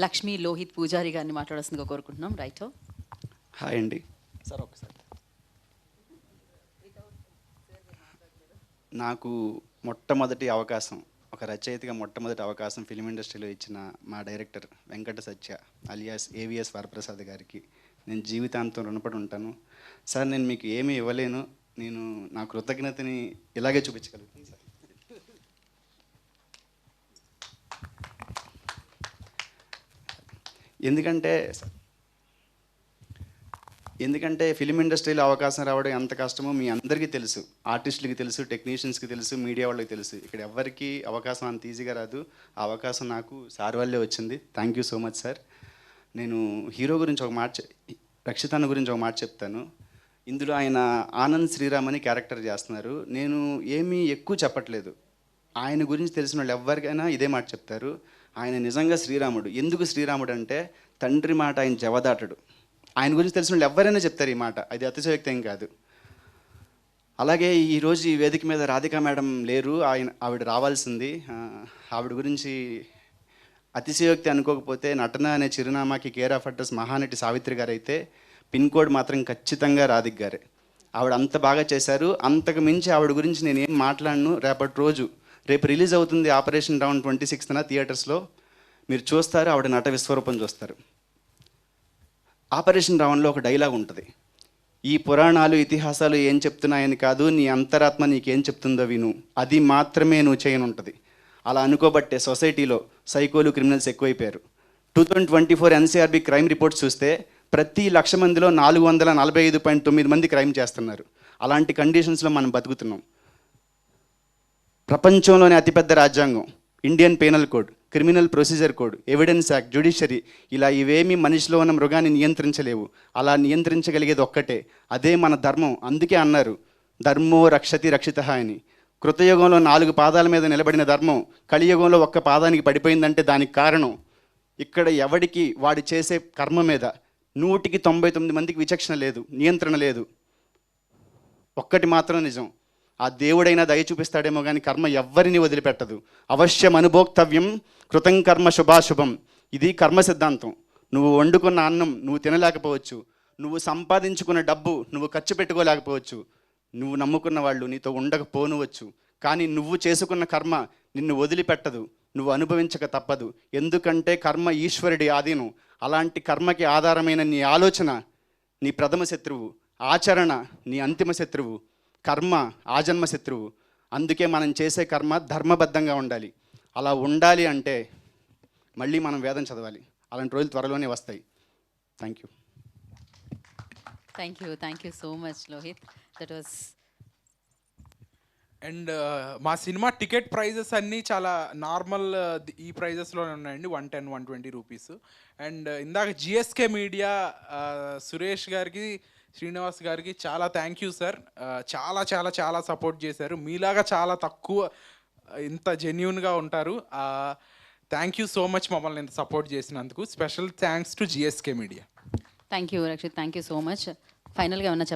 లక్ష్మీ లోహిత్ పూజారి గారిని మాట్లాడాల్సిందిగా కోరుకుంటున్నాం. రైట్. హాయ్ అండి సార్. ఒకసారి నాకు మొట్టమొదటి అవకాశం, ఒక రచయితగా మొట్టమొదటి అవకాశం ఫిలిం ఇండస్ట్రీలో ఇచ్చిన మా director Venkata Satya alias AVS Varaprasad గారికి నేను జీవితాంతం రుణపడి ఉంటాను. సార్, నేను మీకు ఏమీ ఇవ్వలేను, నేను నా కృతజ్ఞతని ఇలాగే చూపించగలుగుతాను సార్. ఎందుకంటే ఫిలిం ఇండస్ట్రీలో అవకాశం రావడం ఎంత కష్టమో మీ అందరికీ తెలుసు. ఆర్టిస్టులకి తెలుసు, టెక్నీషియన్స్కి తెలుసు, మీడియా వాళ్ళకి తెలుసు. ఇక్కడ ఎవరికి అవకాశం అంత ఈజీగా రాదు. ఆ అవకాశం నాకు సార్ వల్లే వచ్చింది. Thank you so much sir. నేను హీరో గురించి ఒక మాట, రక్షితాన్న గురించి ఒక మాట చెప్తాను. ఇందులో ఆయన ఆనంద్ శ్రీరామ్ అని క్యారెక్టర్ చేస్తున్నారు. నేను ఏమీ ఎక్కువ చెప్పట్లేదు. ఆయన గురించి తెలిసిన వాళ్ళు ఎవరికైనా ఇదే మాట చెప్తారు. ఆయన నిజంగా శ్రీరాముడు. ఎందుకు శ్రీరాముడు అంటే తండ్రి మాట ఆయన జవదాటడు. ఆయన గురించి తెలిసిన వాళ్ళు ఎవరైనా చెప్తారు ఈ మాట. అది అతిశయోక్తి ఏం కాదు. అలాగే ఈరోజు ఈ వేదిక మీద రాధికా మేడం లేరు, ఆవిడ రావాల్సింది. ఆవిడ గురించి అతిశయోక్తి అనుకోకపోతే నటన అనే చిరునామాకి care of address Mahanati Savitri గారు అయితే పిన్ కోడ్ మాత్రం ఖచ్చితంగా రాధిక్ గారే. ఆవిడ అంత బాగా చేశారు. అంతకు మించి ఆవిడ గురించి నేను ఏం మాట్లాడను. రేపు రిలీజ్ అవుతుంది ఆపరేషన్ రౌండ్ 26న థియేటర్స్లో. మీరు చూస్తారు, ఆవిడ నట విశ్వరూపం చూస్తారు. ఆపరేషన్ రౌండ్లో ఒక డైలాగ్ ఉంటుంది, ఈ పురాణాలు ఇతిహాసాలు ఏం చెప్తున్నాయని కాదు, నీ అంతరాత్మ నీకేం చెప్తుందో విను, అది మాత్రమే నువ్వు చేయనుంటుంది. అలా అనుకోబట్టే సొసైటీలో సైకోలు, క్రిమినల్స్ ఎక్కువైపోయారు. 2024 ఎన్సీఆర్బీ క్రైమ్ రిపోర్ట్స్ చూస్తే ప్రతి 1,00,000 మందిలో 445.9 మంది క్రైమ్ చేస్తున్నారు. అలాంటి కండిషన్స్లో మనం బతుకుతున్నాం. ప్రపంచంలోనే అతిపెద్ద రాజ్యాంగం Indian penal code, criminal procedure code, evidence act, judiciary, ఇలా ఇవేమీ మనిషిలో ఉన్న మృగాన్ని నియంత్రించలేవు. అలా నియంత్రించగలిగేది ఒక్కటే, అదే మన ధర్మం. అందుకే అన్నారు ధర్మో రక్షతి రక్షితః అని. కృతయుగంలో 4 పాదాల మీద నిలబడిన ధర్మం కలియుగంలో 1 పాదానికి పడిపోయిందంటే దానికి కారణం ఇక్కడ ఎవడికి వాడు చేసే కర్మ మీద 199 మందికి విచక్షణ లేదు, నియంత్రణ లేదు. ఒక్కటి మాత్రం నిజం, ఆ దేవుడైనా దయ చూపిస్తాడేమో కానీ కర్మ ఎవ్వరిని వదిలిపెట్టదు. అవశ్యం అనుభోక్తవ్యం కృతం కర్మ శుభాశుభం. ఇది కర్మ సిద్ధాంతం. నువ్వు వండుకున్న అన్నం నువ్వు తినలేకపోవచ్చు, నువ్వు సంపాదించుకున్న డబ్బు నువ్వు ఖర్చు పెట్టుకోలేకపోవచ్చు, నువ్వు నమ్ముకున్న వాళ్ళు నీతో ఉండకపోనువచ్చు, కానీ నువ్వు చేసుకున్న కర్మ నిన్ను వదిలిపెట్టదు. నువ్వు అనుభవించక తప్పదు. ఎందుకంటే కర్మ ఈశ్వరుడి ఆధీనం. అలాంటి కర్మకి ఆధారమైన నీ ఆలోచన నీ ప్రథమ శత్రువు, ఆచరణ నీ అంతిమ శత్రువు, కర్మ ఆజన్మ శత్రువు. అందుకే మనం చేసే కర్మ ధర్మబద్ధంగా ఉండాలి. అలా ఉండాలి అంటే మళ్ళీ మనం వేదం చదవాలి. అలాంటి రోజులు త్వరలోనే వస్తాయి. Thank you. Thank you so much Lohit. That was. And మా సినిమా టికెట్ ప్రైజెస్ అన్నీ చాలా నార్మల్ ఈ ప్రైజెస్లోనే ఉన్నాయండి, 110, 120 రూపీస్. అండ్ ఇందాక జిఎస్కే మీడియా సురేష్ గారికి, శ్రీనివాస్ గారికి చాలా థ్యాంక్ యూ సార్. చాలా చాలా చాలా సపోర్ట్ చేశారు. మీలాగా చాలా తక్కువ ఇంత జెన్యూన్గా ఉంటారు. థ్యాంక్ యూ సో మచ్ మమ్మల్ని ఇంత సపోర్ట్ చేసినందుకు. Special thanks to GSK media. Thank you Rakshit. Thank you so much. ఫైనల్గా ఏమన్నా